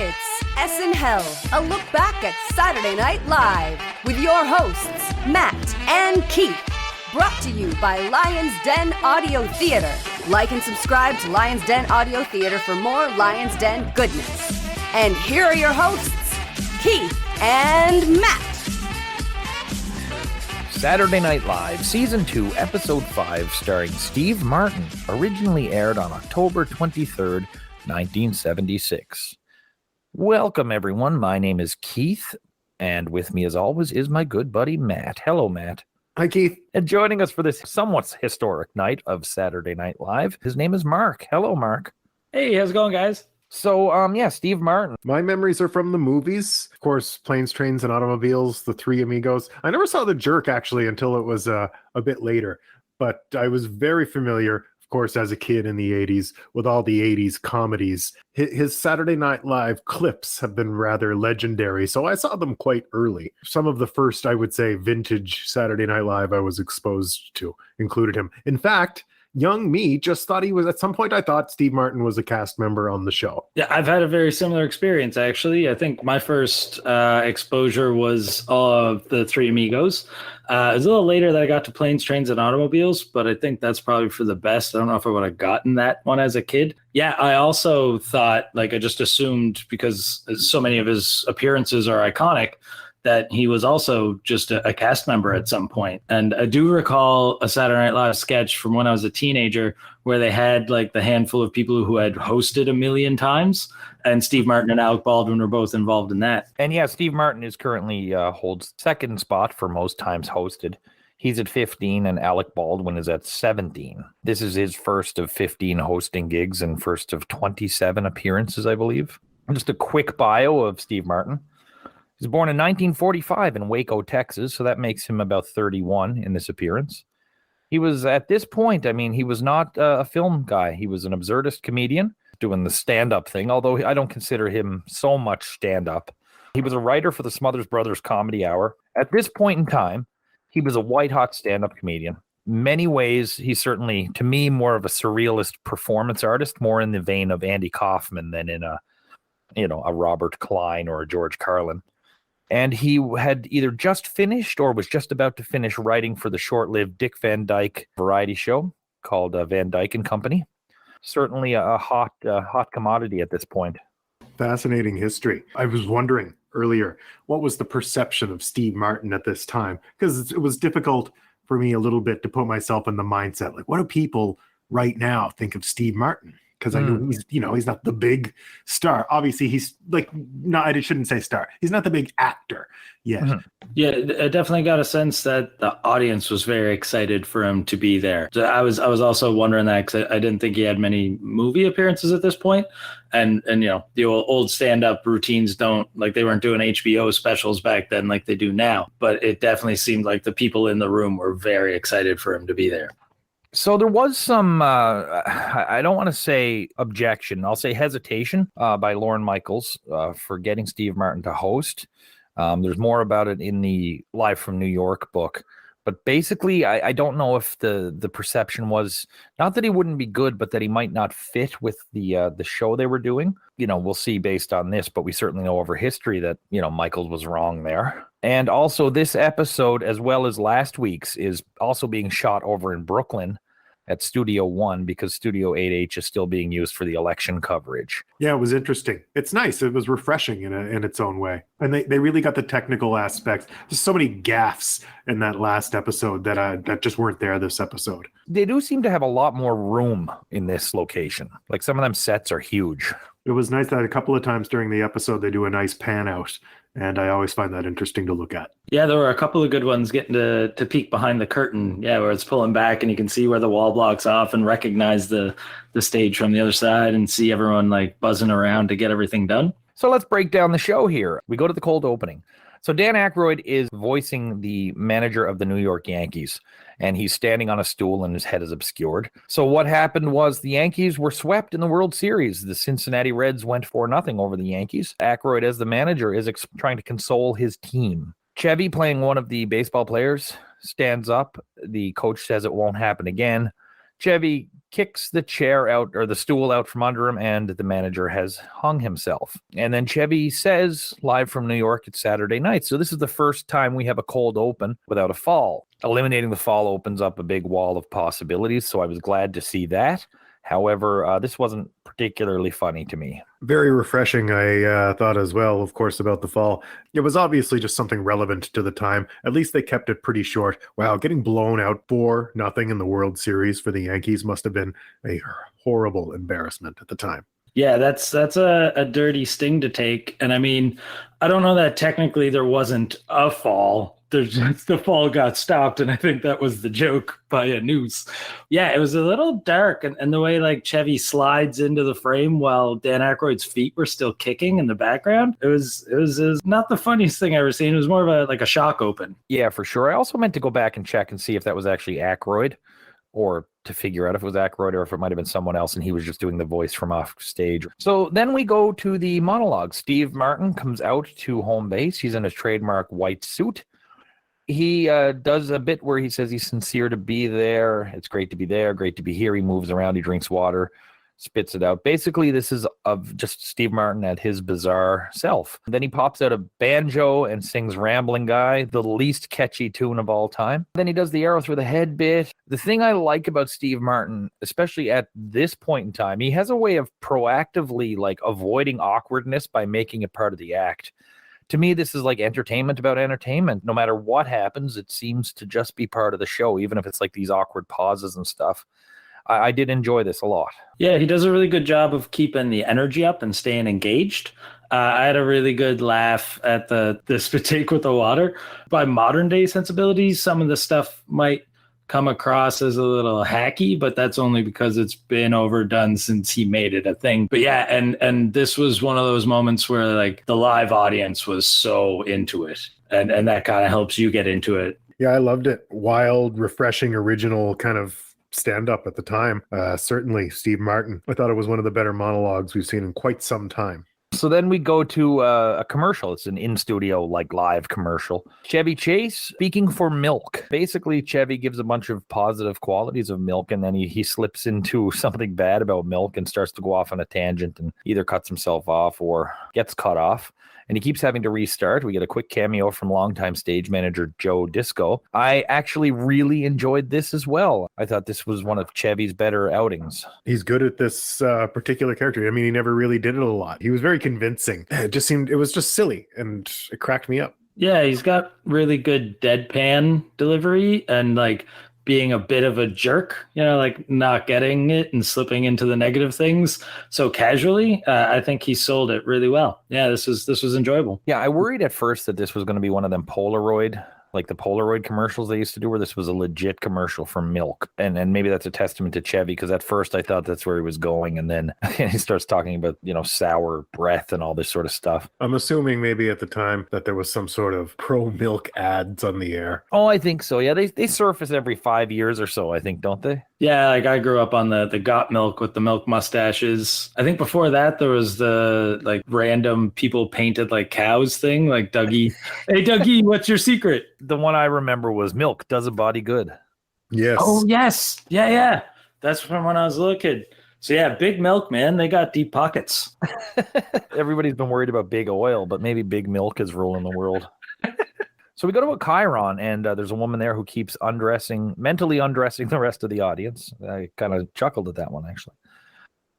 It's SNHell, a look back at Saturday Night Live with your hosts, Matt and Keith. Brought to you by Lion's Den Audio Theater. Like and subscribe to Lion's Den Audio Theater for more Lion's Den goodness. And here are your hosts, Keith and Matt. Saturday Night Live, Season 2, Episode 5, starring Steve Martin, originally aired on October 23rd, 1976. Welcome, everyone. My name is Keith, and with me, as always, is my good buddy, Matt. Hello, Matt. Hi, Keith. And joining us for this somewhat historic night of Saturday Night Live, his name is Mark. Hello, Mark. Hey, how's it going, guys? So, Steve Martin. My memories are from the movies. Of course, Planes, Trains, and Automobiles, The Three Amigos. I never saw The Jerk, actually, until it was a bit later. But I was very familiar, of course, as a kid in the 80s, with all the 80s comedies. His Saturday Night Live clips have been rather legendary, so I saw them quite early. Some of the first, I would say, vintage Saturday Night Live I was exposed to included him. In fact, young me just thought he was, at some point I thought Steve Martin was a cast member on the show. Yeah, I've had a very similar experience, actually. I think my first exposure was of The Three Amigos. It was a little later that I got to Planes, Trains, and Automobiles, but I think that's probably for the best. I don't know if I would have gotten that one as a kid. Yeah, I also thought, I just assumed, because so many of his appearances are iconic, that he was also just a cast member at some point. And I do recall a Saturday Night Live sketch from when I was a teenager where they had the handful of people who had hosted a million times, and Steve Martin and Alec Baldwin were both involved in that. And yeah, Steve Martin is currently holds second spot for most times hosted. He's at 15 and Alec Baldwin is at 17. This is his first of 15 hosting gigs and first of 27 appearances, I believe. Just a quick bio of Steve Martin. He was born in 1945 in Waco, Texas, so that makes him about 31 in this appearance. He was, at this point, he was not a film guy. He was an absurdist comedian doing the stand-up thing, although I don't consider him so much stand-up. He was a writer for the Smothers Brothers Comedy Hour. At this point in time, he was a white-hot stand-up comedian. In many ways, he's certainly, to me, more of a surrealist performance artist, more in the vein of Andy Kaufman than in a Robert Klein or a George Carlin. And he had either just finished or was just about to finish writing for the short-lived Dick Van Dyke variety show called Van Dyke and Company. Certainly a hot commodity at this point. Fascinating history. I was wondering earlier, what was the perception of Steve Martin at this time? Because it was difficult for me a little bit to put myself in the mindset. What do people right now think of Steve Martin? Because I know he's not the big star. Obviously, he's I shouldn't say star. He's not the big actor yet. Mm-hmm. Yeah, I definitely got a sense that the audience was very excited for him to be there. So I was also wondering that because I didn't think he had many movie appearances at this point. And the old stand-up routines they weren't doing HBO specials back then like they do now. But it definitely seemed like the people in the room were very excited for him to be there. So there was some, I don't want to say objection, I'll say hesitation by Lorne Michaels for getting Steve Martin to host. There's more about it in the Live from New York book. But basically, I don't know if the perception was not that he wouldn't be good, but that he might not fit with the show they were doing. We'll see based on this, but we certainly know over history that, Michaels was wrong there. And also this episode, as well as last week's, is also being shot over in Brooklyn at Studio One because Studio 8H is still being used for the election coverage. Yeah, it was interesting. It's nice. It was refreshing in its own way. And they really got the technical aspects. There's so many gaffes in that last episode that just weren't there this episode. They do seem to have a lot more room in this location. Some of them sets are huge. It was nice that a couple of times during the episode, they do a nice pan out. And I always find that interesting to look at. Yeah, there were a couple of good ones getting to peek behind the curtain. Yeah, where it's pulling back and you can see where the wall blocks off and recognize the stage from the other side and see everyone buzzing around to get everything done. So let's break down the show here. We go to the cold opening. So Dan Aykroyd is voicing the manager of the New York Yankees, and he's standing on a stool and his head is obscured. So what happened was the Yankees were swept in the World Series. The Cincinnati Reds went 4-0 over the Yankees. Aykroyd, as the manager, is trying to console his team. Chevy, playing one of the baseball players, stands up. The coach says it won't happen again. Chevy kicks the chair out or the stool out from under him, and the manager has hung himself. And then Chevy says, live from New York, it's Saturday night. So this is the first time we have a cold open without a fall. Eliminating the fall opens up a big wall of possibilities, so I was glad to see that. However, this wasn't particularly funny to me. Very refreshing, I thought as well, of course, about the fall. It was obviously just something relevant to the time. At least they kept it pretty short. Wow, getting blown out 4-0 in the World Series for the Yankees must have been a horrible embarrassment at the time. Yeah, that's a dirty sting to take. And I mean, I don't know that technically there wasn't a fall. The fall got stopped, and I think that was the joke by a noose. Yeah, it was a little dark, and the way like Chevy slides into the frame while Dan Aykroyd's feet were still kicking in the background. It was not the funniest thing I've ever seen. It was more of a shock open. Yeah, for sure. I also meant to go back and check and see if that was actually Aykroyd, or to figure out if it was Aykroyd or if it might have been someone else and he was just doing the voice from off stage. So then we go to the monologue. Steve Martin comes out to home base. He's in a trademark white suit. He does a bit where he says he's sincere to be there. It's great to be there, great to be here. He moves around, he drinks water, spits it out. Basically, this is of just Steve Martin at his bizarre self. Then he pops out a banjo and sings Rambling Guy, the least catchy tune of all time. Then he does the arrow through the head bit. The thing I like about Steve Martin, especially at this point in time, he has a way of proactively like avoiding awkwardness by making it part of the act. To me, this is like entertainment about entertainment. No matter what happens, it seems to just be part of the show, even if it's like these awkward pauses and stuff. I did enjoy this a lot. Yeah, he does a really good job of keeping the energy up and staying engaged. I had a really good laugh at the take with the water. By modern day sensibilities, some of the stuff might come across as a little hacky, but that's only because it's been overdone since he made it a thing. But yeah, and this was one of those moments where like the live audience was so into it, and that kind of helps you get into it. Yeah, I loved it. Wild, refreshing, original kind of stand-up at the time. Certainly Steve Martin. I thought it was one of the better monologues we've seen in quite some time. So then we go to a commercial. It's an in-studio, like, live commercial. Chevy Chase speaking for milk. Basically, Chevy gives a bunch of positive qualities of milk, and then he slips into something bad about milk and starts to go off on a tangent and either cuts himself off or gets cut off. And he keeps having to restart. We get a quick cameo from longtime stage manager Joe Disco. I actually really enjoyed this as well. I thought this was one of Chevy's better outings. He's good at this particular character. I mean, he never really did it a lot. He was very convincing. It was just silly, and it cracked me up. Yeah, he's got really good deadpan delivery and like being a bit of a jerk, like not getting it and slipping into the negative things so casually. I think he sold it really well. Yeah, this was enjoyable. Yeah, I worried at first that this was going to be one of them Polaroid, like the Polaroid commercials they used to do, where this was a legit commercial for milk. And maybe that's a testament to Chevy, because at first I thought that's where he was going. And then he starts talking about, sour breath and all this sort of stuff. I'm assuming maybe at the time that there was some sort of pro-milk ads on the air. Oh, I think so. Yeah, they surface every 5 years or so, I think, don't they? Yeah, like I grew up on the Got Milk with the milk mustaches. I think before that there was the like random people painted like cows thing, like Dougie. Hey Dougie, what's your secret? The one I remember was milk does a body good. Yes. Oh yes. Yeah. That's from when I was a little kid. So yeah, Big Milk, man, they got deep pockets. Everybody's been worried about Big Oil, but maybe Big Milk is ruling the world. So we go to a Chiron, and there's a woman there who keeps mentally undressing the rest of the audience. I kind of chuckled at that one, actually.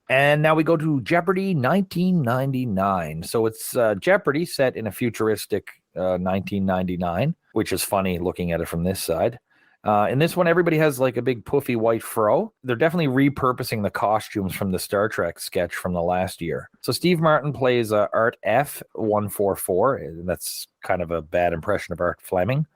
And now we go to Jeopardy 1999. So it's Jeopardy set in a futuristic 1999, which is funny looking at it from this side. In this one, everybody has like a big puffy white fro. They're definitely repurposing the costumes from the Star Trek sketch from the last year. So Steve Martin plays Art F144. That's kind of a bad impression of Art Fleming.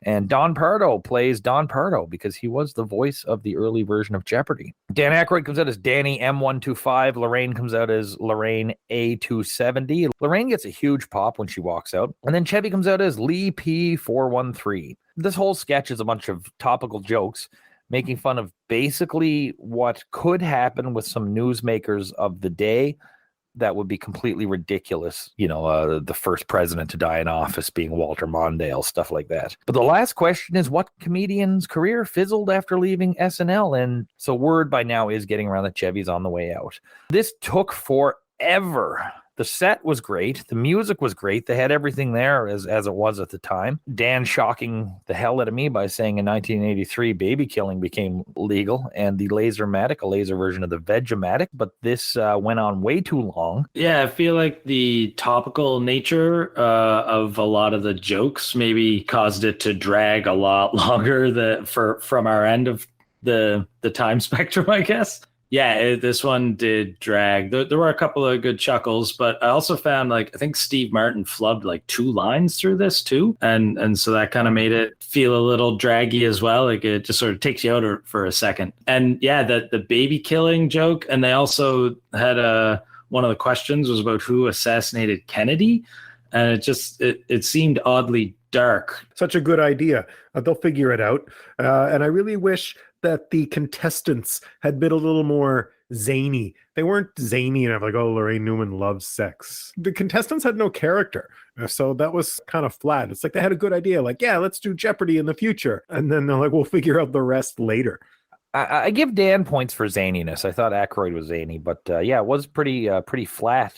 And Don Pardo plays Don Pardo because he was the voice of the early version of Jeopardy. Dan Aykroyd comes out as Danny M125. Lorraine comes out as Lorraine A270. Lorraine gets a huge pop when she walks out. And then Chevy comes out as Lee P413. This whole sketch is a bunch of topical jokes making fun of basically what could happen with some newsmakers of the day that would be completely ridiculous. The first president to die in office being Walter Mondale, stuff like that. But the last question is, what comedian's career fizzled after leaving SNL? And so word by now is getting around that Chevy's on the way out. This took forever. The set was great. The music was great. They had everything there as it was at the time. Dan shocking the hell out of me by saying in 1983, baby killing became legal, and the Laser-matic, a laser version of the Vegematic, but this went on way too long. Yeah, I feel like the topical nature of a lot of the jokes maybe caused it to drag a lot longer from our end of the time spectrum, I guess. Yeah, this one did drag. There were a couple of good chuckles, but I also found I think Steve Martin flubbed like 2 lines through this too. And so that kind of made it feel a little draggy as well. Like it just sort of takes you out for a second. And yeah, the baby killing joke. And they also had one of the questions was about who assassinated Kennedy. And it seemed oddly dark. Such a good idea. They'll figure it out. And I really wish that the contestants had been a little more zany. They weren't zany enough, like, oh, Lorraine Newman loves sex. The contestants had no character. So that was kind of flat. It's like they had a good idea, like, yeah, let's do Jeopardy in the future. And then they're like, we'll figure out the rest later. I give Dan points for zaniness. I thought Aykroyd was zany, but yeah, it was pretty flat,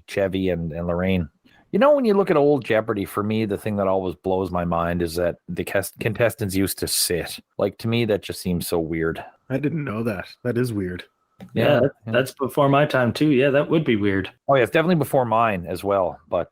Chevy and Lorraine. When you look at old Jeopardy, for me, the thing that always blows my mind is that the contestants used to sit. Like, to me, that just seems so weird. I didn't know that. That is weird. Yeah, that's before my time, too. Yeah, that would be weird. Oh, yeah, it's definitely before mine as well. But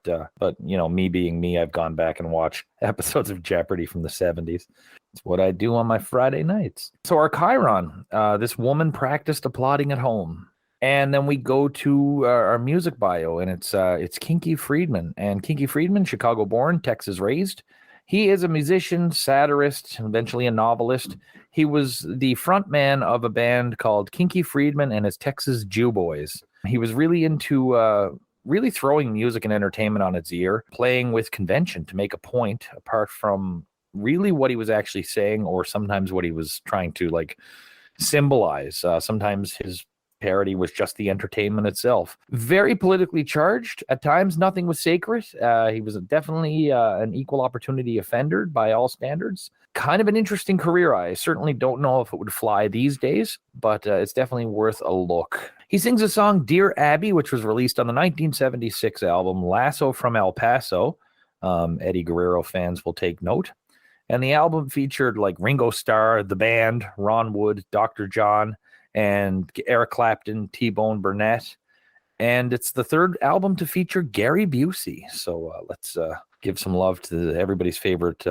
me being me, I've gone back and watched episodes of Jeopardy from the 70s. It's what I do on my Friday nights. So our Chiron, this woman practiced applauding at home. And then we go to our music bio, and it's Kinky Friedman. And Kinky Friedman, Chicago-born, Texas-raised. He is a musician, satirist, eventually a novelist. He was the frontman of a band called Kinky Friedman and his Texas Jew Boys. He was really into really throwing music and entertainment on its ear, playing with convention to make a point, apart from really what he was actually saying, or sometimes what he was trying to symbolize. Sometimes his parody was just the entertainment itself. Very politically charged. At times, nothing was sacred. He was definitely an equal opportunity offender by all standards. Kind of an interesting career. I certainly don't know if it would fly these days, but it's definitely worth a look. He sings a song, Dear Abbie, which was released on the 1976 album Lasso from El Paso. Eddie Guerrero fans will take note. And the album featured Ringo Starr, the band, Ron Wood, Dr. John, and Eric Clapton, T-Bone Burnett. And it's the third album to feature Gary Busey. So let's give some love to everybody's favorite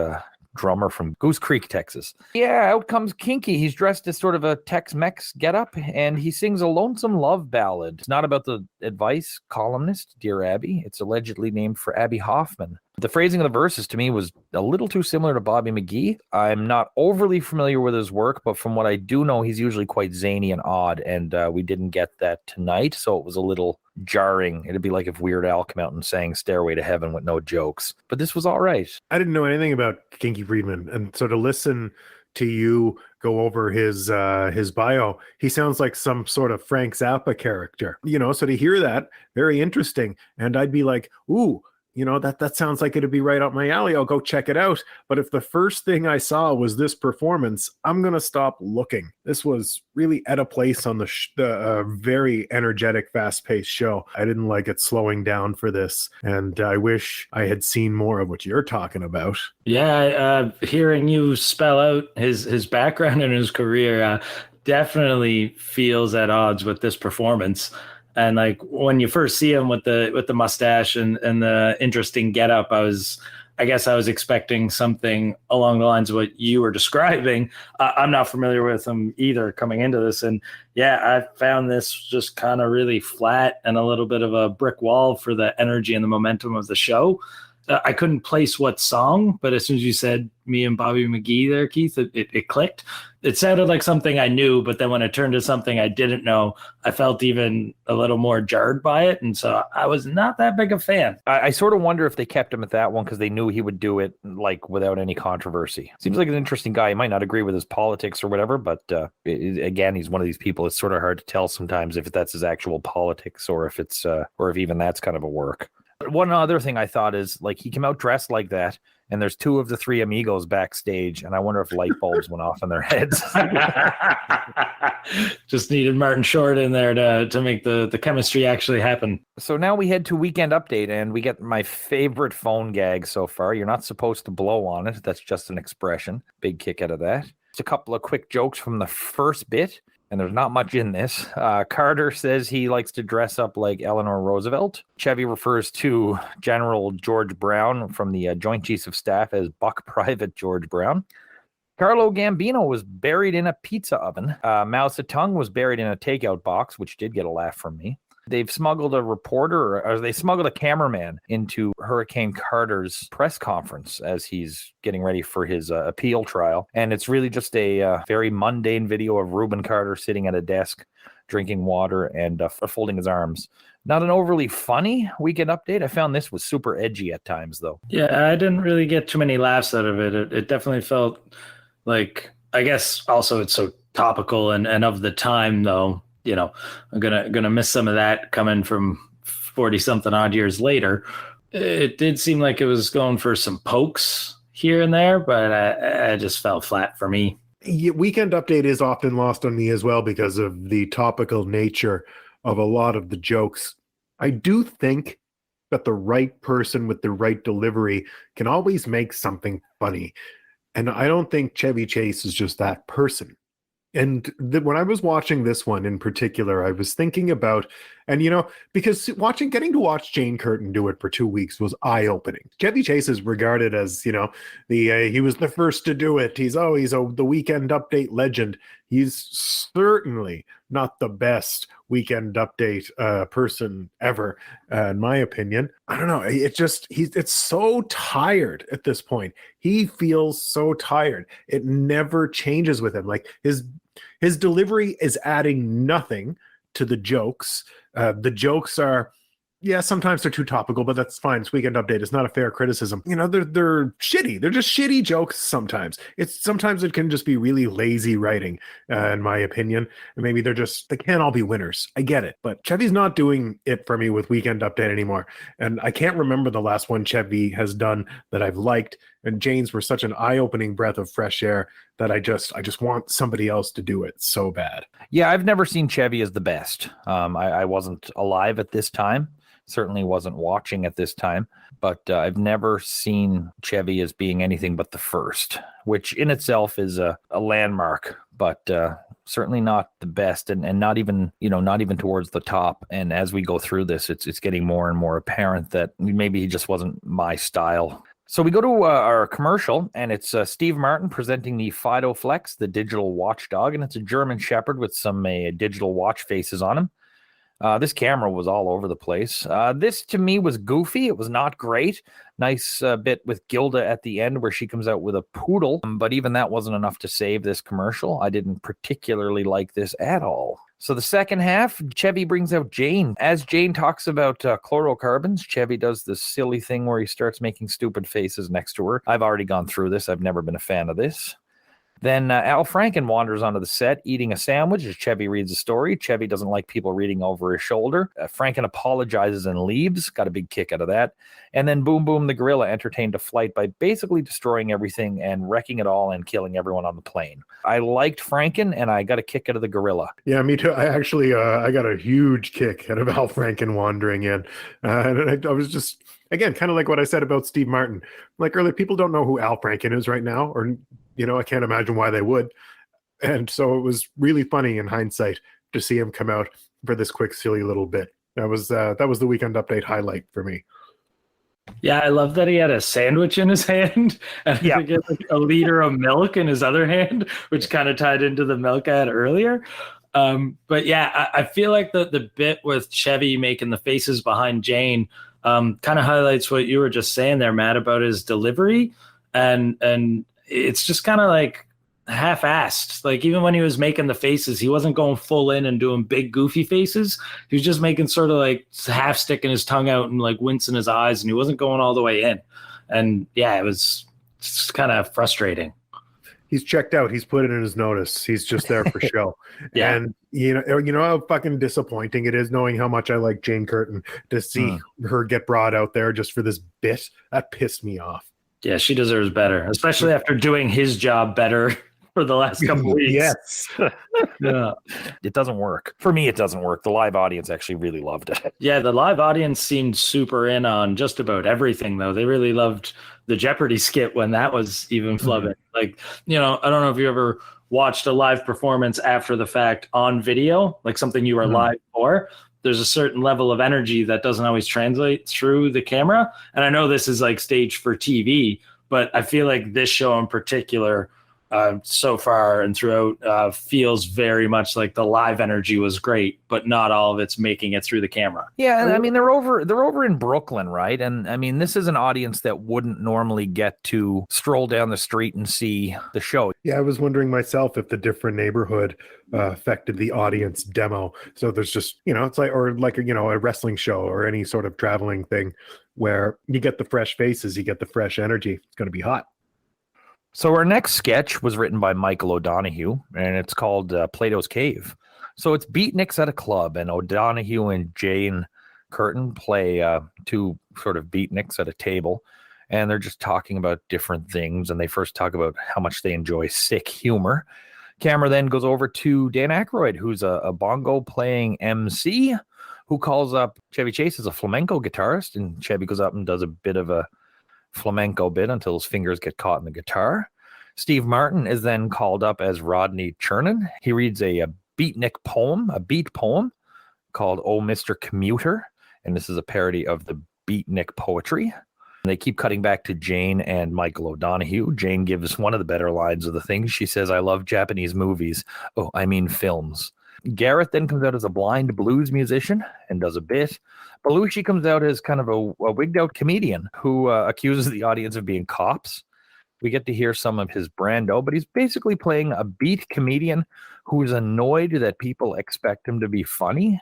drummer from Goose Creek, Texas. Yeah, out comes Kinky. He's dressed as sort of a Tex-Mex getup, and he sings a lonesome love ballad. It's not about the advice columnist, Dear Abbie. It's allegedly named for Abbie Hoffman. The phrasing of the verses to me was a little too similar to Bobby McGee. I'm not overly familiar with his work, but from what I do know, he's usually quite zany and odd, and we didn't get that tonight, so it was a little jarring. It'd be like if Weird Al came out and sang Stairway to Heaven with no jokes. But this was all right. I didn't know anything about Kinky Friedman, and so to listen to you go over his bio, he sounds like some sort of Frank Zappa character. So to hear that, very interesting. And I'd be like, ooh, that sounds like it'd be right up my alley. I'll go check it out. But if the first thing I saw was this performance, I'm going to stop looking. This was really at a place on the very energetic, fast-paced show. I didn't like it slowing down for this. And I wish I had seen more of what you're talking about. Yeah, hearing you spell out his background and his career definitely feels at odds with this performance. And when you first see him with the mustache and the interesting getup, I guess I was expecting something along the lines of what you were describing. I'm not familiar with him either coming into this. And yeah, I found this just kind of really flat and a little bit of a brick wall for the energy and the momentum of the show. I couldn't place what song, but as soon as you said me and Bobby McGee there, Keith, it clicked. It sounded like something I knew, but then when it turned to something I didn't know, I felt even a little more jarred by it. And so I was not that big a fan. I sort of wonder if they kept him at that one because they knew he would do it like without any controversy. Seems like an interesting guy. He might not agree with his politics or whatever, but again, he's one of these people. It's sort of hard to tell sometimes if that's his actual politics or if it's or if even that's kind of a work. One other thing I thought is like he came out dressed like that, and there's two of the three amigos backstage, and I wonder if light bulbs went off in their heads. Just needed Martin Short in there to make the chemistry actually happen. So now we head to Weekend Update, and we get my favorite phone gag so far. You're not supposed to blow on it. That's just an expression. Big kick out of that. Just a couple of quick jokes from the first bit. And there's not much in this. Carter says he likes to dress up like Eleanor Roosevelt. Chevy refers to General George Brown from the Joint Chiefs of Staff as Buck Private George Brown. Carlo Gambino was buried in a pizza oven. Mao Zedong was buried in a takeout box, which did get a laugh from me. They've smuggled a reporter, or they smuggled a cameraman into Hurricane Carter's press conference as he's getting ready for his appeal trial. And it's really just a very mundane video of Reuben Carter sitting at a desk, drinking water and folding his arms. Not an overly funny Weekend Update. I found this was super edgy at times, though. Yeah, I didn't really get too many laughs out of it. It definitely felt like, I guess also it's so topical and of the time, though. You know, I'm gonna miss some of that coming from 40-something odd years later. It did seem like it was going for some pokes here and there, but I just fell flat for me. Weekend Update is often lost on me as well because of the topical nature of a lot of the jokes. I do think that the right person with the right delivery can always make something funny. And I don't think Chevy Chase is just that person. And when I was watching this one in particular, I was thinking about, and because getting to watch Jane Curtin do it for 2 weeks was eye-opening. Chevy Chase is regarded as, he was the first to do it. He's the Weekend Update legend. He's certainly not the best Weekend Update person ever, in my opinion. I don't know. It's so tired at this point. He feels so tired. It never changes with him. Like his delivery is adding nothing to the jokes. The jokes are, sometimes they're too topical, but that's fine. It's Weekend Update. It's not a fair criticism. They're shitty. They're just shitty jokes sometimes. Sometimes it can just be really lazy writing, in my opinion. And maybe they can't all be winners. I get it. But Chevy's not doing it for me with Weekend Update anymore. And I can't remember the last one Chevy has done that I've liked. And Jane's were such an eye-opening breath of fresh air that I just want somebody else to do it so bad. Yeah, I've never seen Chevy as the best. I wasn't alive at this time. Certainly wasn't watching at this time, but I've never seen Chevy as being anything but the first, which in itself is a landmark, but certainly not the best and not even towards the top. And as we go through this, it's getting more and more apparent that maybe he just wasn't my style. So we go to our commercial, and it's Steve Martin presenting the Fido Flex, the digital watchdog, and it's a German Shepherd with some digital watch faces on him. This camera was all over the place. This, to me, was goofy. It was not great. Nice bit with Gilda at the end where she comes out with a poodle, but even that wasn't enough to save this commercial. I didn't particularly like this at all. So the second half, Chevy brings out Jane. As Jane talks about chlorocarbons, Chevy does this silly thing where he starts making stupid faces next to her. I've already gone through this. I've never been a fan of this. Then Al Franken wanders onto the set eating a sandwich as Chevy reads a story. Chevy doesn't like people reading over his shoulder. Franken apologizes and leaves. Got a big kick out of that. And then Boom Boom the gorilla entertained a flight by basically destroying everything and wrecking it all and killing everyone on the plane. I liked Franken, and I got a kick out of the gorilla. Yeah, me too. I actually I got a huge kick out of Al Franken wandering in. And I was just, again, kind of like what I said about Steve Martin. Like earlier, people don't know who Al Franken is right now, or I can't imagine why they would. And so it was really funny in hindsight to see him come out for this quick, silly little bit. That was the Weekend Update highlight for me. Yeah, I love that he had a sandwich in his hand and he had like a liter of milk in his other hand, which kind of tied into the milk ad earlier. But yeah, I feel like the bit with Chevy making the faces behind Jane, kind of highlights what you were just saying there, Matt, about his delivery. And it's just kind of like half-assed. Like even when he was making the faces, he wasn't going full in and doing big goofy faces. He was just making sort of like half sticking his tongue out and like wincing his eyes, and he wasn't going all the way in. And yeah, it was just kind of frustrating. He's checked out. He's put it in his notice. He's just there for show. Yeah. And you know how fucking disappointing it is knowing how much I like Jane Curtin to see her get brought out there just for this bit. That pissed me off. Yeah, she deserves better, especially after doing his job better for the last couple weeks. Yes. Yeah. It doesn't work. For me, it doesn't work. The live audience actually really loved it. Yeah, the live audience seemed super in on just about everything, though. They really loved the Jeopardy skit when that was even flubbing. Like, I don't know if you ever watched a live performance after the fact on video, like something you were live for. There's a certain level of energy that doesn't always translate through the camera. And I know this is like staged for TV, but I feel like this show in particular, so far and throughout, feels very much like the live energy was great, but not all of it's making it through the camera. Yeah, and I mean they're over in Brooklyn, right? And I mean this is an audience that wouldn't normally get to stroll down the street and see the show. Yeah, I was wondering myself if the different neighborhood affected the audience demo. So there's just, it's like, or like, a wrestling show or any sort of traveling thing where you get the fresh faces, you get the fresh energy. It's going to be hot. So our next sketch was written by Michael O'Donoghue, and it's called Plato's Cave. So it's beatniks at a club, and O'Donoghue and Jane Curtin play two sort of beatniks at a table, and they're just talking about different things, and they first talk about how much they enjoy sick humor. Camera then goes over to Dan Aykroyd, who's a bongo-playing MC, who calls up Chevy Chase as a flamenco guitarist, and Chevy goes up and does a bit of a flamenco bit until his fingers get caught in the guitar. Steve Martin is then called up as Rodney Chernin. He reads a beat poem called Oh Mr. Commuter, and this is a parody of the beatnik poetry. They keep cutting back to Jane and Michael O'Donoghue. Jane gives one of the better lines of the thing. She says, "I love Japanese movies. Oh, I mean films." Garrett then comes out as a blind blues musician and does a bit. Belushi comes out as kind of a wigged out comedian who accuses the audience of being cops. We get to hear some of his Brando, but he's basically playing a beat comedian who's annoyed that people expect him to be funny.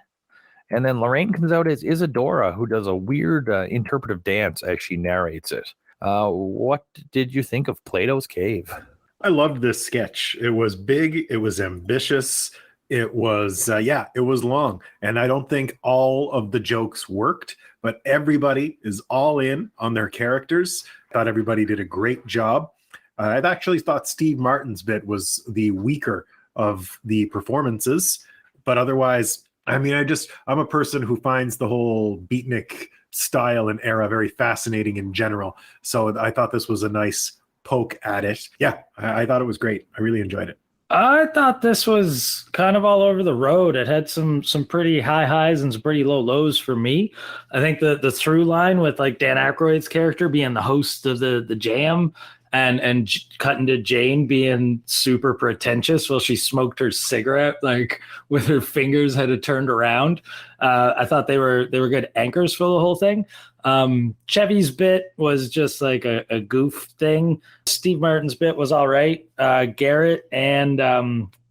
And then Lorraine comes out as Isadora, who does a weird interpretive dance as she narrates it. What did you think of Plato's Cave? I loved this sketch. It was big. It was ambitious. It was, it was long. And I don't think all of the jokes worked, but everybody is all in on their characters. I thought everybody did a great job. I actually thought Steve Martin's bit was the weaker of the performances, but otherwise, I mean, I'm a person who finds the whole beatnik style and era very fascinating in general. So I thought this was a nice poke at it. Yeah, I thought it was great. I really enjoyed it. I thought this was kind of all over the road. It had some pretty high highs and some pretty low lows for me. I think the through line with like Dan Aykroyd's character being the host of the jam and cutting to Jane being super pretentious while she smoked her cigarette, like with her fingers had it turned around. I thought they were good anchors for the whole thing. Chevy's bit was just like a goof thing. Steve Martin's bit was all right. Garrett and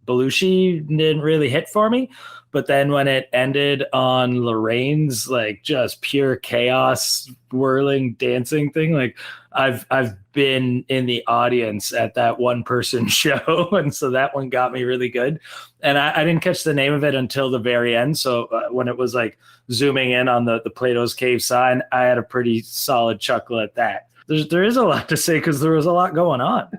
Belushi didn't really hit for me. But then when it ended on Lorraine's like just pure chaos, whirling, dancing thing, like I've been in the audience at that one person show, and so that one got me really good. And I didn't catch the name of it until the very end. So when it was like zooming in on the Plato's Cave sign, I had a pretty solid chuckle at that. There is a lot to say because there was a lot going on.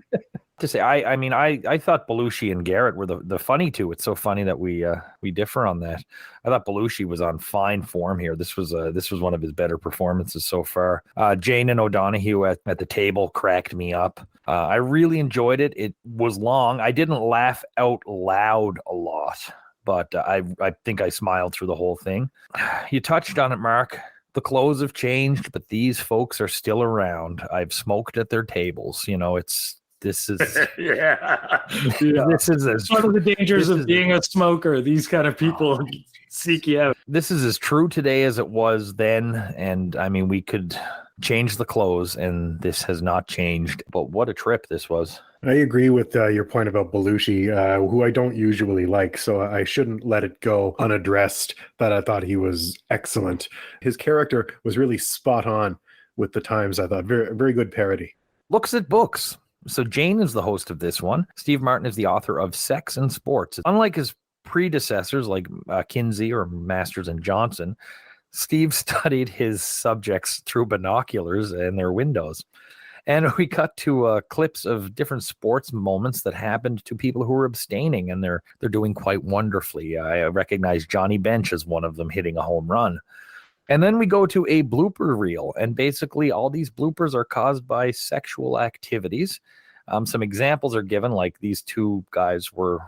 To say, I thought Belushi and Garrett were the funny two. It's so funny that we differ on that. I thought Belushi was on fine form here. This was one of his better performances so far. Jane and O'Donoghue at the table cracked me up. I really enjoyed it. It was long. I didn't laugh out loud a lot, but I think I smiled through the whole thing. You touched on it, Mark. The clothes have changed, but these folks are still around. I've smoked at their tables. This is yeah. this is as One of the dangers this of is- being a smoker. These kind of people seek you out. this is as true today as it was then. And I mean, we could change the clothes, and this has not changed. But what a trip this was. I agree with your point about Belushi, who I don't usually like, so I shouldn't let it go unaddressed that I thought he was excellent. His character was really spot on with the times, I thought. Very, very good parody. Looks at books. So Jane is the host of this one. Steve Martin is the author of Sex and Sports. Unlike his predecessors like Kinsey or Masters and Johnson, Steve studied his subjects through binoculars and their windows. And we cut to clips of different sports moments that happened to people who were abstaining, and they're doing quite wonderfully. I recognize Johnny Bench as one of them hitting a home run. And then we go to a blooper reel, and basically all these bloopers are caused by sexual activities. Some examples are given, like these two guys were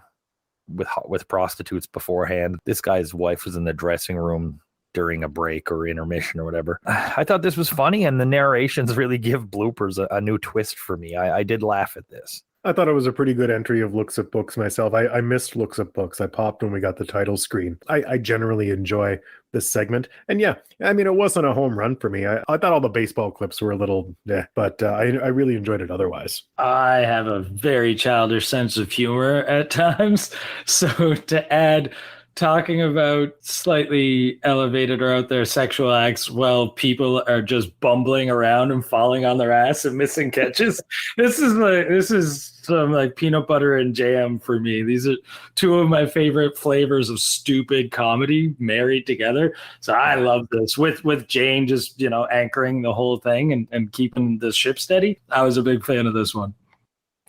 with prostitutes beforehand. This guy's wife was in the dressing room during a break or intermission or whatever. I thought this was funny, and the narrations really give bloopers a new twist for me. I did laugh at this. I thought it was a pretty good entry of Looks at Books myself. I missed Looks at Books. I popped when we got the title screen. I generally enjoy this segment. And yeah, I mean, it wasn't a home run for me. I thought all the baseball clips were a little, but I really enjoyed it otherwise. I have a very childish sense of humor at times. So to add talking about slightly elevated or out there sexual acts while people are just bumbling around and falling on their ass and missing catches. This is some like peanut butter and jam for me. These are two of my favorite flavors of stupid comedy married together. So I love this with Jane just, anchoring the whole thing and keeping the ship steady. I was a big fan of this one.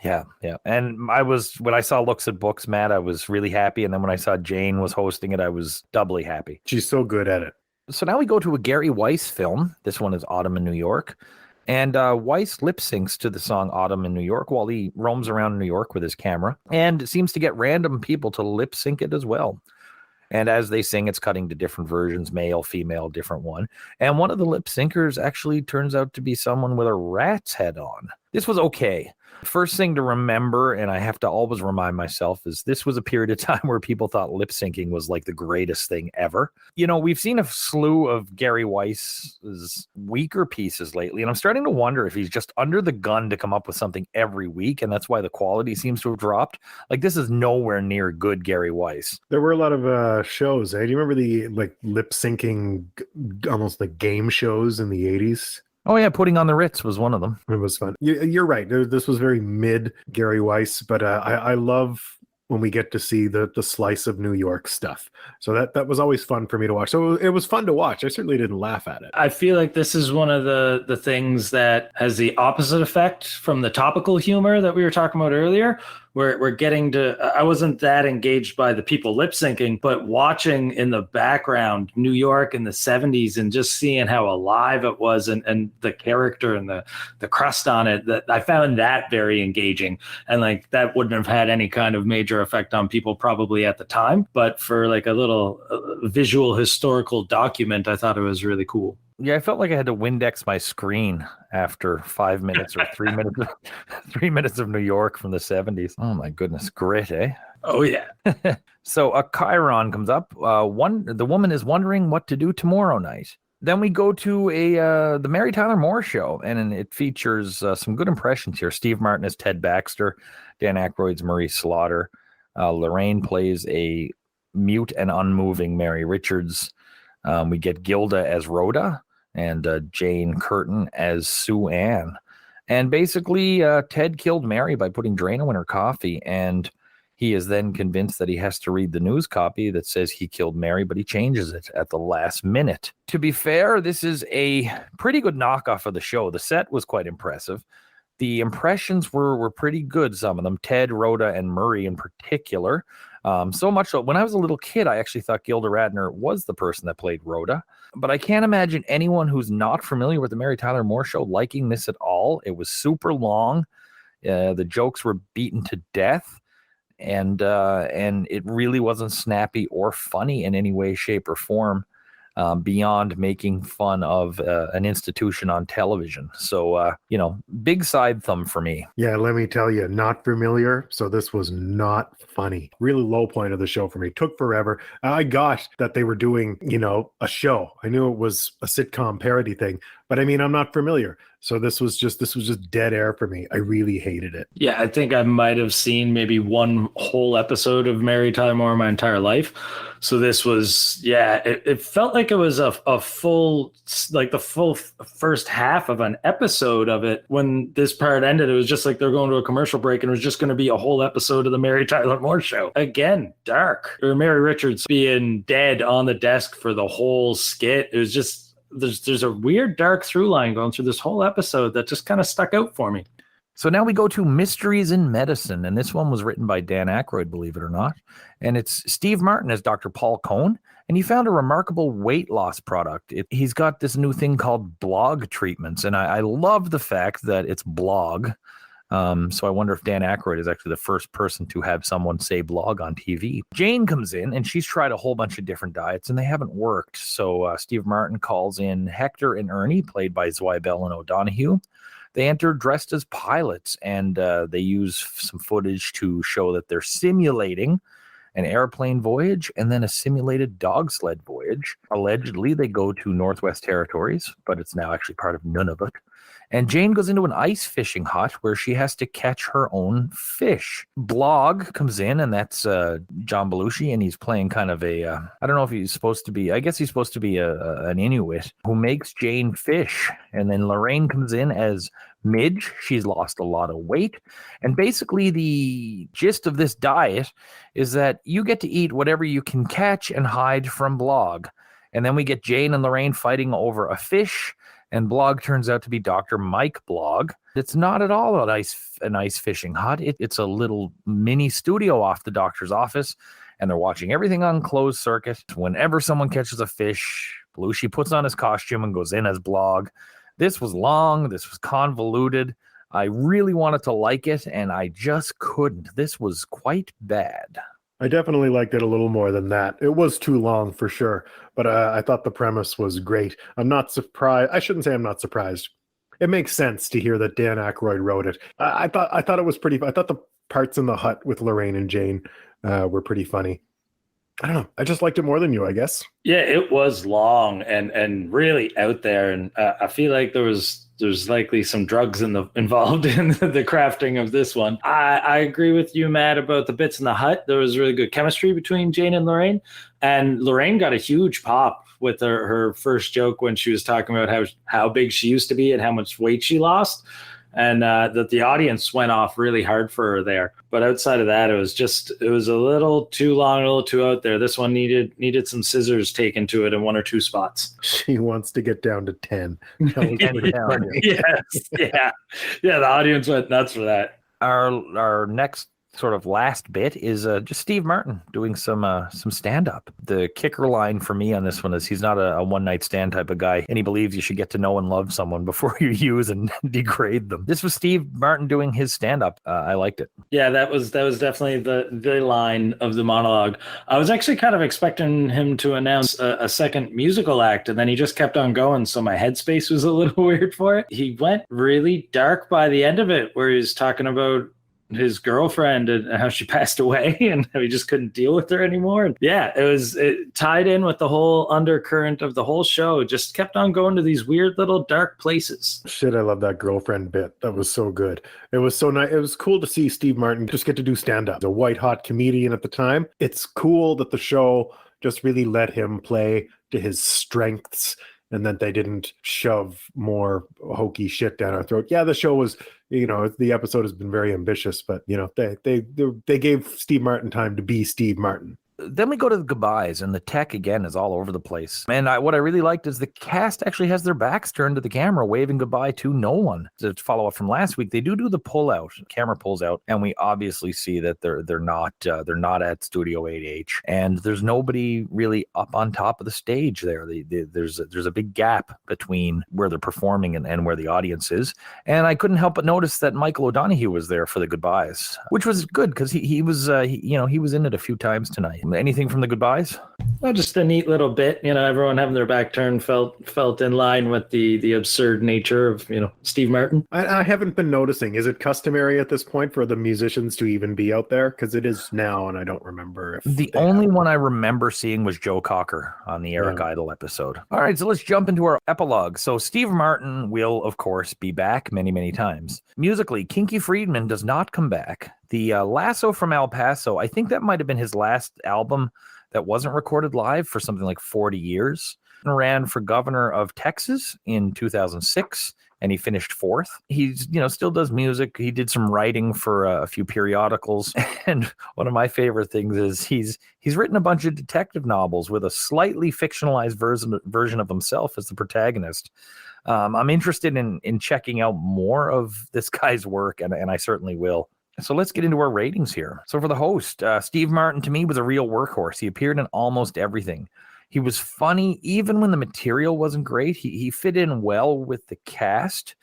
Yeah. And when I saw Looks at Books, Matt, I was really happy. And then when I saw Jane was hosting it, I was doubly happy. She's so good at it. So now we go to a Gary Weiss film. This one is Autumn in New York. And Weiss lip syncs to the song Autumn in New York while he roams around New York with his camera and seems to get random people to lip sync it as well. And as they sing, it's cutting to different versions, male, female, different one. And one of the lip syncers actually turns out to be someone with a rat's head on. This was okay. First thing to remember, and I have to always remind myself, is this was a period of time where people thought lip syncing was like the greatest thing ever. We've seen a slew of Gary Weiss's weaker pieces lately, and I'm starting to wonder if he's just under the gun to come up with something every week, and that's why the quality seems to have dropped. Like, this is nowhere near good Gary Weiss. There were a lot of shows. Do you remember the lip syncing, almost like game shows in the 80s? Oh, yeah, Putting on the Ritz was one of them. It was fun. You're right. This was very mid Gary Weiss, but I love when we get to see the slice of New York stuff. So that was always fun for me to watch. So it was fun to watch. I certainly didn't laugh at it. I feel like this is one of the things that has the opposite effect from the topical humor that we were talking about earlier. We're getting to, I wasn't that engaged by the people lip syncing, but watching in the background New York in the 70s and just seeing how alive it was and the character and the crust on it, that I found that very engaging. And like that wouldn't have had any kind of major effect on people probably at the time. But for like a little visual historical document, I thought it was really cool. Yeah, I felt like I had to Windex my screen after 5 minutes or 3 minutes, 3 minutes of New York from the 70s. Oh my goodness, grit, eh? Oh yeah. So a Chiron comes up. The woman is wondering what to do tomorrow night. Then we go to the Mary Tyler Moore show, and it features some good impressions here. Steve Martin as Ted Baxter, Dan Aykroyd's Marie Slaughter. Lorraine plays a mute and unmoving Mary Richards. We get Gilda as Rhoda and Jane Curtin as Sue Ann. And basically, Ted killed Mary by putting Drano in her coffee, and he is then convinced that he has to read the news copy that says he killed Mary, but he changes it at the last minute. To be fair, this is a pretty good knockoff of the show. The set was quite impressive. The impressions were pretty good, some of them. Ted, Rhoda, and Murray in particular. So much so, when I was a little kid, I actually thought Gilda Radner was the person that played Rhoda. But I can't imagine anyone who's not familiar with the Mary Tyler Moore show liking this at all. It was super long. The jokes were beaten to death. And it really wasn't snappy or funny in any way, shape, or form. beyond making fun of an institution on television. So, big side thumb for me. Yeah, let me tell you, not familiar. So this was not funny. Really low point of the show for me. Took forever. I got that they were doing, a show. I knew it was a sitcom parody thing, but I mean, I'm not familiar. So this was just dead air for me. I really hated it. Yeah, I think I might have seen maybe one whole episode of Mary Tyler Moore my entire life. So this was, it felt like it was a full, like the full first half of an episode of it. When this part ended, it was just like they're going to a commercial break and it was just going to be a whole episode of the Mary Tyler Moore show. Again, dark. Or Mary Richards being dead on the desk for the whole skit. It was just, there's a weird dark through line going through this whole episode that just kind of stuck out for me. So now we go to Mysteries in Medicine, and this one was written by Dan Aykroyd, believe it or not. And it's Steve Martin as Dr. Paul Cohn, and he found a remarkable weight loss product. He's got this new thing called blog treatments, and I love the fact that it's blog. So I wonder if Dan Aykroyd is actually the first person to have someone say blog on TV. Jane comes in, and she's tried a whole bunch of different diets, and they haven't worked. So Steve Martin calls in Hector and Ernie, played by Zweibel and O'Donoghue. They enter dressed as pilots, and they use some footage to show that they're simulating an airplane voyage and then a simulated dog sled voyage. Allegedly, they go to Northwest Territories, but it's now actually part of Nunavut. And Jane goes into an ice fishing hut where she has to catch her own fish. Blog comes in, and that's John Belushi, and he's playing kind of I don't know if he's supposed to be, I guess he's supposed to be an Inuit who makes Jane fish. And then Lorraine comes in as Midge. She's lost a lot of weight. And basically the gist of this diet is that you get to eat whatever you can catch and hide from Blog. And then we get Jane and Lorraine fighting over a fish. And Blog turns out to be Dr. Mike Blog. It's not at all an ice fishing hut. It's a little mini studio off the doctor's office, and they're watching everything on closed circuit. Whenever someone catches a fish, Belushi puts on his costume and goes in as Blog. This was long. This was convoluted. I really wanted to like it, and I just couldn't. This was quite bad. I definitely liked it a little more than that. It was too long for sure, but I thought the premise was great. I'm not surprised. I shouldn't say I'm not surprised. It makes sense to hear that Dan Aykroyd wrote it. I thought it was pretty. I thought the parts in the hut with Lorraine and Jane were pretty funny. I don't know. I just liked it more than you, I guess. Yeah, it was long and really out there, and I feel like there's likely some drugs involved in the crafting of this one. I agree with you, Matt, about the bits in the hut. There was really good chemistry between Jane and Lorraine got a huge pop with her first joke when she was talking about how big she used to be and how much weight she lost. And that the audience went off really hard for her there. But outside of that, it was a little too long, a little too out there. This one needed some scissors taken to it in one or two spots. She wants to get down to 10. Yes, yeah. The audience went nuts for that. Our next sort of last bit is just Steve Martin doing some stand-up. The kicker line for me on this one is he's not a one-night stand type of guy, and he believes you should get to know and love someone before you use and degrade them. This was Steve Martin doing his stand-up. I liked it. Yeah, that was definitely the line of the monologue. I was actually kind of expecting him to announce a second musical act, and then he just kept on going, so my headspace was a little weird for it. He went really dark by the end of it, where he was talking about his girlfriend and how she passed away and how he just couldn't deal with her anymore. And it tied in with the whole undercurrent of the whole show. It just kept on going to these weird little dark places. Shit, I love that girlfriend bit. That was so good. It was so nice. It was cool to see Steve Martin just get to do stand-up. The white hot comedian at the time. It's cool that the show just really let him play to his strengths and that they didn't shove more hokey shit down our throat. Yeah, the show was, the episode has been very ambitious, but they gave Steve Martin time to be Steve Martin. Then we go to the goodbyes, and the tech again is all over the place. And what I really liked is the cast actually has their backs turned to the camera, waving goodbye to no one. To follow up from last week, they do the pull out. Camera pulls out, and we obviously see that they're not at Studio 8H, and there's nobody really up on top of the stage there. There's a big gap between where they're performing and where the audience is. And I couldn't help but notice that Michael O'Donoghue was there for the goodbyes, which was good because he was in it a few times tonight. anything from the goodbyes? Well, just a neat little bit. Everyone having their back turned felt in line with the absurd nature of Steve Martin. I haven't been noticing. Is it customary at this point for the musicians to even be out there? Because it is now, and I don't remember if the only one I remember seeing was Joe Cocker on the Eric Idle episode. All right, so let's jump into our epilogue. So Steve Martin will, of course, be back many, many times. Musically, Kinky Friedman does not come back. The Lasso from El Paso, I think that might have been his last album that wasn't recorded live for something like 40 years. And ran for governor of Texas in 2006, and he finished 4th. He's, still does music. He did some writing for a few periodicals. And one of my favorite things is he's written a bunch of detective novels with a slightly fictionalized version of himself as the protagonist. I'm interested in checking out more of this guy's work, and I certainly will. So let's get into our ratings here. So for the host, Steve Martin, to me, was a real workhorse. He appeared in almost everything. He was funny even when the material wasn't great. He fit in well with the cast,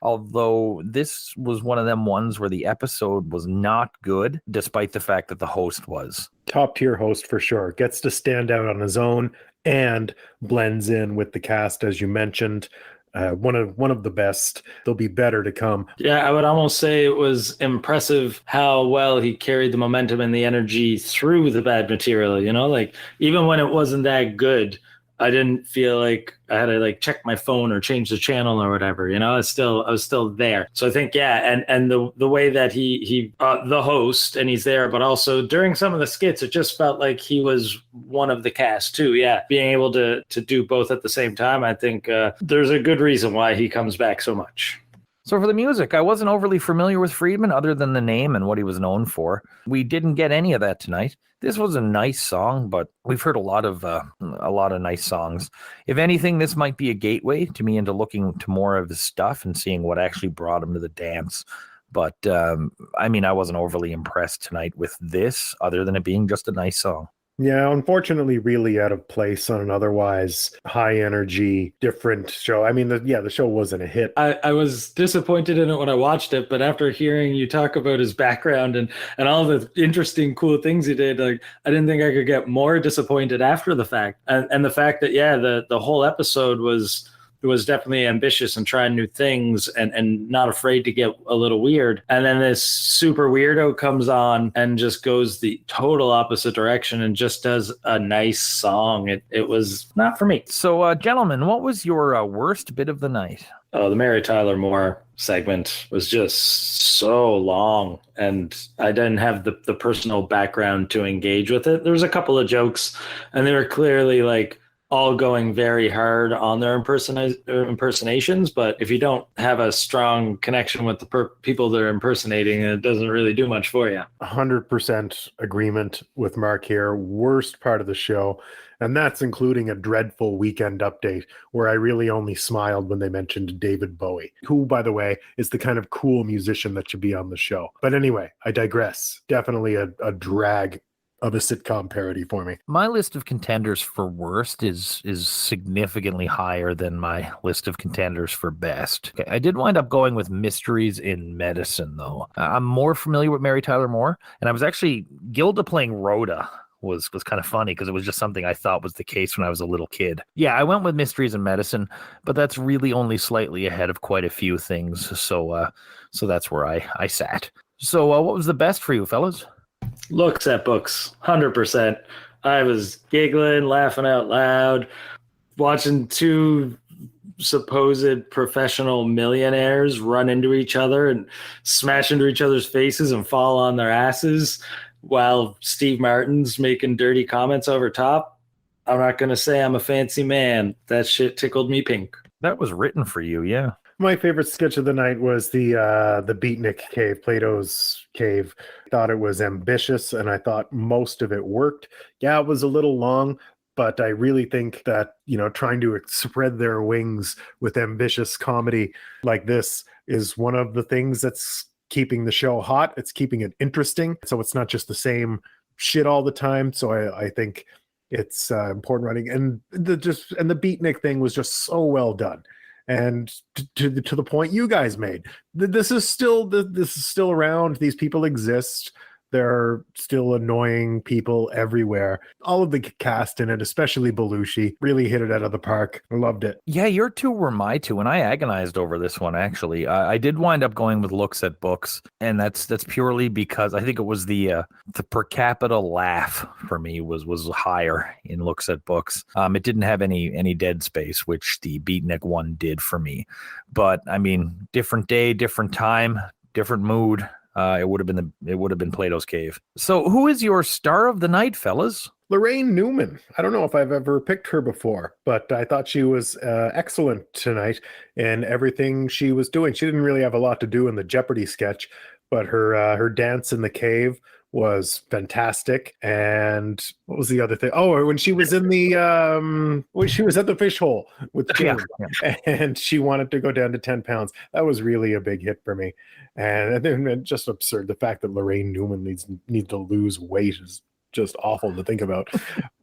although this was one of them ones where the episode was not good, despite the fact that the host was. Top tier host for sure. Gets to stand out on his own and blends in with the cast, as you mentioned. One of the best. There'll be better to come. Yeah, I would almost say it was impressive how well he carried the momentum and the energy through the bad material. Like even when it wasn't that good, I didn't feel like I had to check my phone or change the channel or whatever. I was still there. So I think and the way that he the host, and he's there, but also during some of the skits, it just felt like he was one of the cast too. Yeah, being able to do both at the same time, I think there's a good reason why he comes back so much. So for the music, I wasn't overly familiar with Friedman other than the name and what he was known for. We didn't get any of that tonight. This was a nice song, but we've heard a lot of nice songs. If anything, this might be a gateway to me into looking to more of his stuff and seeing what actually brought him to the dance. But I wasn't overly impressed tonight with this, other than it being just a nice song. Yeah, unfortunately, really out of place on an otherwise high energy, different show. The show wasn't a hit. I was disappointed in it when I watched it, but after hearing you talk about his background and all the interesting, cool things he did, I didn't think I could get more disappointed after the fact. And the fact that, the whole episode was definitely ambitious and trying new things and not afraid to get a little weird. And then this super weirdo comes on and just goes the total opposite direction and just does a nice song. It was not for me. So, gentlemen, what was your worst bit of the night? Oh, the Mary Tyler Moore segment was just so long, and I didn't have the personal background to engage with it. There was a couple of jokes, and they were clearly all going very hard on their impersonations, but if you don't have a strong connection with the people they're impersonating, it doesn't really do much for you. 100% agreement with Mark here. Worst part of the show, and that's including a dreadful Weekend Update where I really only smiled when they mentioned David Bowie, who, by the way, is the kind of cool musician that should be on the show. But anyway, I digress. Definitely a drag of a sitcom parody for me. My list of contenders for worst is significantly higher than my list of contenders for best. Okay, I did wind up going with Mysteries in Medicine, though. I'm more familiar with Mary Tyler Moore, and I was actually Gilda playing Rhoda was kind of funny because it was just something I thought was the case when I was a little kid. Yeah, I went with Mysteries in Medicine, but that's really only slightly ahead of quite a few things. So that's where I sat. So what was the best for you, fellas? Looks at books, 100%. I was giggling, laughing out loud, watching two supposed professional millionaires run into each other and smash into each other's faces and fall on their asses while Steve Martin's making dirty comments over top. I'm not going to say I'm a fancy man. That shit tickled me pink. That was written for you, yeah. My favorite sketch of the night was the Beatnik cave, Plato's cave. I thought it was ambitious, and I thought most of it worked. Yeah, it was a little long, but I really think that, trying to spread their wings with ambitious comedy like this is one of the things that's keeping the show hot. It's keeping it interesting, so it's not just the same shit all the time. So I think it's important writing, and the Beatnik thing was just so well done. And to the point you guys made, this is still around. These people exist. There are still annoying people everywhere. All of the cast in it, especially Belushi, really hit it out of the park. I loved it. Yeah, your two were my two, and I agonized over this one, actually. I did wind up going with looks at books, and that's purely because I think it was the per capita laugh for me was higher in looks at books. It didn't have any dead space, which the Beatnik one did for me. But, I mean, different day, different time, different mood. It would have been Plato's Cave. So who is your star of the night, fellas? Lorraine Newman. I don't know if I've ever picked her before, but I thought she was excellent tonight in everything she was doing. She didn't really have a lot to do in the Jeopardy sketch, but her dance in the cave was fantastic. And what was the other thing? Oh, when she was in the when she was at the fish hole with Jim, and she wanted to go down to 10 pounds. That was really a big hit for me. And then just absurd. The fact that Lorraine Newman needs to lose weight is just awful to think about.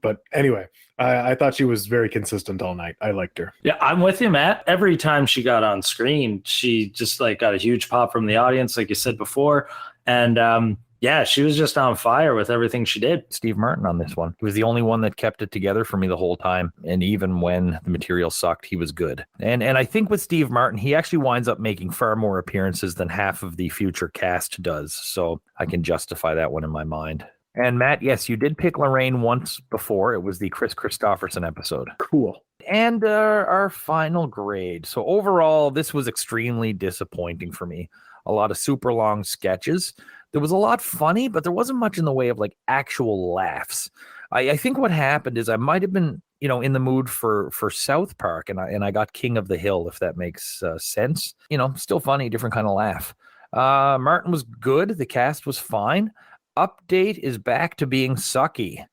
But anyway, I thought she was very consistent all night. I liked her. Yeah, I'm with you, Matt. Every time she got on screen, she just like got a huge pop from the audience, like you said before. And yeah, she was just on fire with everything she did. Steve Martin on this one. He was the only one that kept it together for me the whole time. And even when the material sucked, he was good. And I think with Steve Martin, he actually winds up making far more appearances than half of the future cast does. So I can justify that one in my mind. And Matt, yes, you did pick Lorraine once before. It was the Chris Christopherson episode. Cool. And our final grade. So overall, this was extremely disappointing for me. A lot of super long sketches. There was a lot funny, but there wasn't much in the way of like actual laughs. I think what happened is I might have been, in the mood for South Park, and I got King of the Hill, if that makes sense. Still funny, different kind of laugh. Martin was good. The cast was fine. Update is back to being sucky.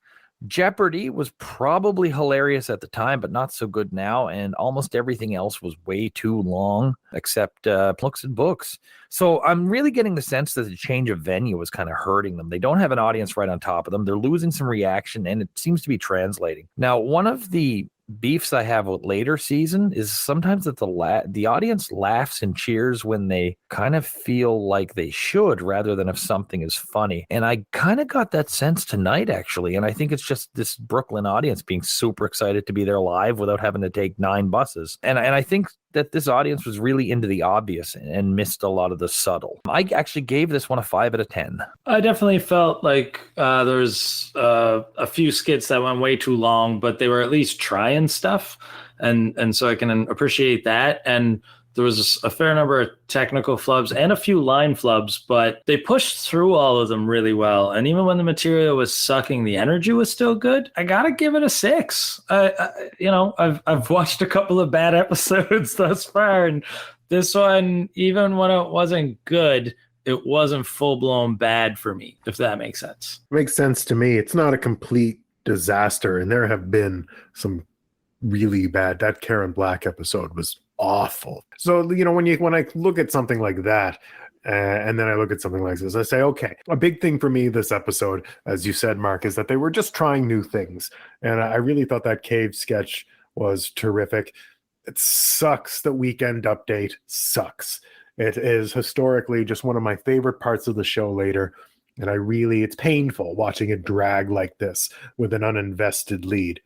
Jeopardy was probably hilarious at the time, but not so good now. And almost everything else was way too long, except looks at books. So I'm really getting the sense that the change of venue was kind of hurting them. They don't have an audience right on top of them. They're losing some reaction, and it seems to be translating. Now, one of the beefs I have with later season is sometimes that the audience laughs and cheers when they kind of feel like they should, rather than if something is funny. And I kind of got that sense tonight, actually. And I think it's just this Brooklyn audience being super excited to be there live without having to take 9 buses. And I think that this audience was really into the obvious and missed a lot of the subtle. I actually gave this one a 5 out of 10. I definitely felt like there's a few skits that went way too long, but they were at least trying stuff. And so I can appreciate that. And there was a fair number of technical flubs and a few line flubs, but they pushed through all of them really well. And even when the material was sucking, the energy was still good. I gotta give it a 6. I've watched a couple of bad episodes thus far, and this one, even when it wasn't good, it wasn't full-blown bad for me, if that makes sense. Makes sense to me. It's not a complete disaster, and there have been some really bad. That Karen Black episode was awful. So, when I look at something like that, and then I look at something like this, I say, okay, a big thing for me this episode, as you said, Mark, is that they were just trying new things. And I really thought that cave sketch was terrific. It sucks that Weekend Update sucks. It is historically just one of my favorite parts of the show later. And it's painful watching it drag like this with an uninvested lead.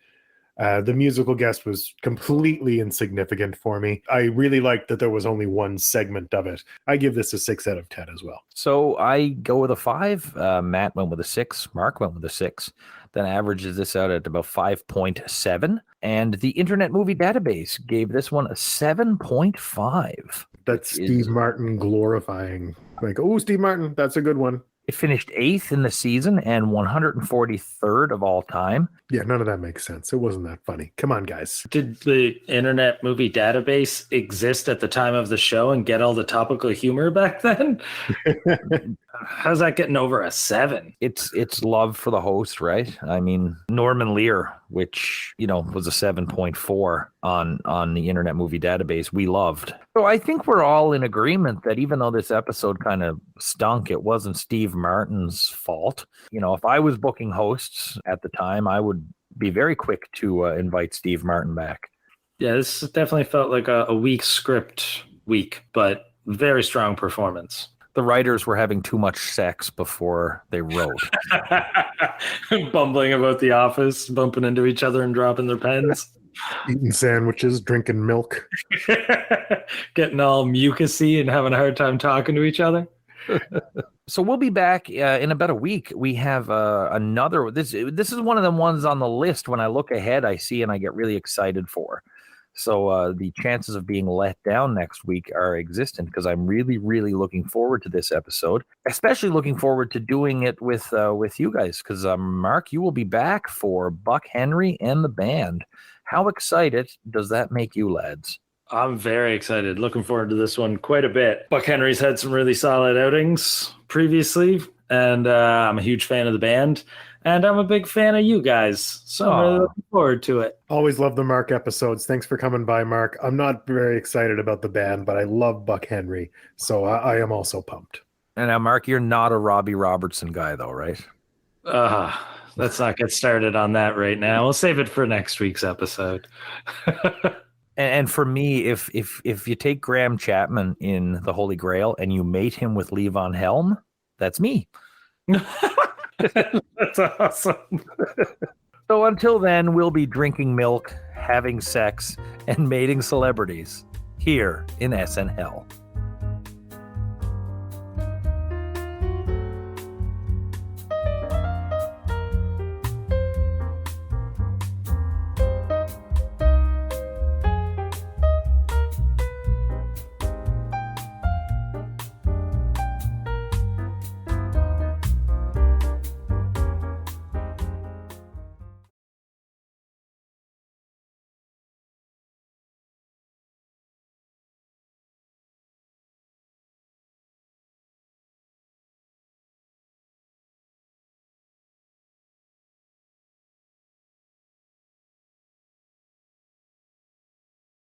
The musical guest was completely insignificant for me. I really liked that there was only one segment of it. I give this a 6 out of 10 as well. So I go with a 5. Matt went with a 6. Mark went with a 6. Then averages this out at about 5.7. And the Internet Movie Database gave this one a 7.5. That's Steve Martin glorifying. Like, oh, Steve Martin, that's a good one. It finished 8th in the season and 143rd of all time. Yeah, none of that makes sense. It wasn't that funny. Come on, guys. Did the Internet Movie Database exist at the time of the show and get all the topical humor back then? How's that getting over a 7? It's love for the host, right? I mean, Norman Lear, which, was a 7.4 on the Internet Movie Database, we loved. So I think we're all in agreement that even though this episode kind of stunk, it wasn't Steve Martin's fault. If I was booking hosts at the time, I would be very quick to invite Steve Martin back. Yeah, this definitely felt like a weak script week, but very strong performance. The writers were having too much sex before they wrote. Bumbling about the office, bumping into each other and dropping their pens. Eating sandwiches, drinking milk. Getting all mucusy and having a hard time talking to each other. So we'll be back in about a week. We have another. This is one of the ones on the list. When I look ahead, I see and I get really excited for. So the chances of being let down next week are existent because I'm really, really looking forward to this episode. Especially looking forward to doing it with you guys because Mark, you will be back for Buck Henry and the band. How excited does that make you, lads? I'm very excited. Looking forward to this one quite a bit. Buck Henry's had some really solid outings previously, and I'm a huge fan of the band, and I'm a big fan of you guys. So I'm really looking forward to it. Always love the Mark episodes. Thanks for coming by, Mark. I'm not very excited about the band, but I love Buck Henry, so I am also pumped. And now, Mark, you're not a Robbie Robertson guy, though, right? Let's not get started on that right now. We'll save it for next week's episode. And for me, if you take Graham Chapman in The Holy Grail and you mate him with Levon Helm, that's me. That's awesome. So until then, we'll be drinking milk, having sex, and mating celebrities here in SNHell.